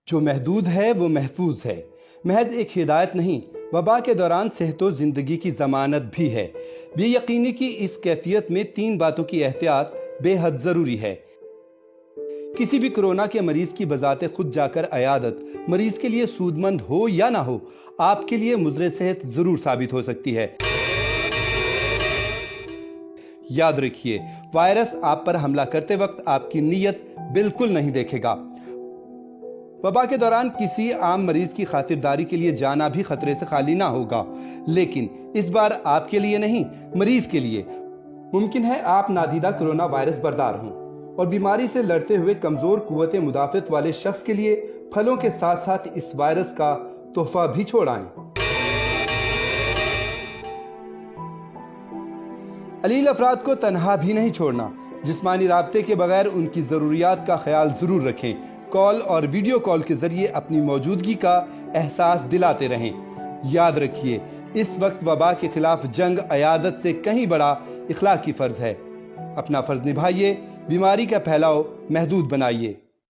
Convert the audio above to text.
جو محدود ہے وہ محفوظ ہے، محض ایک ہدایت نہیں، وبا کے دوران صحت و زندگی کی ضمانت بھی ہے۔ بے یقینی کی اس کیفیت میں 3 باتوں کی احتیاط بے حد ضروری ہے۔ کسی بھی کورونا کے مریض کی بذات خود جا کر عیادت مریض کے لیے سود مند ہو یا نہ ہو، آپ کے لیے مضر صحت ضرور ثابت ہو سکتی ہے۔ یاد رکھیے، وائرس آپ پر حملہ کرتے وقت آپ کی نیت بالکل نہیں دیکھے گا۔ وبا کے دوران کسی عام مریض کی خاطرداری کے لیے جانا بھی خطرے سے خالی نہ ہوگا، لیکن اس بار آپ کے لیے نہیں، مریض کے لیے۔ ممکن ہے آپ نادیدہ کورونا وائرس بردار ہوں اور بیماری سے لڑتے ہوئے کمزور قوت مدافعت والے شخص کے لیے پھلوں کے ساتھ ساتھ اس وائرس کا تحفہ بھی چھوڑ آئیں۔ علیل افراد کو تنہا بھی نہیں چھوڑنا، جسمانی رابطے کے بغیر ان کی ضروریات کا خیال ضرور رکھیں۔ کال اور ویڈیو کال کے ذریعے اپنی موجودگی کا احساس دلاتے رہیں۔ یاد رکھیے، اس وقت وبا کے خلاف جنگ عیادت سے کہیں بڑا اخلاقی فرض ہے۔ اپنا فرض نبھائیے، بیماری کا پھیلاؤ محدود بنائیے۔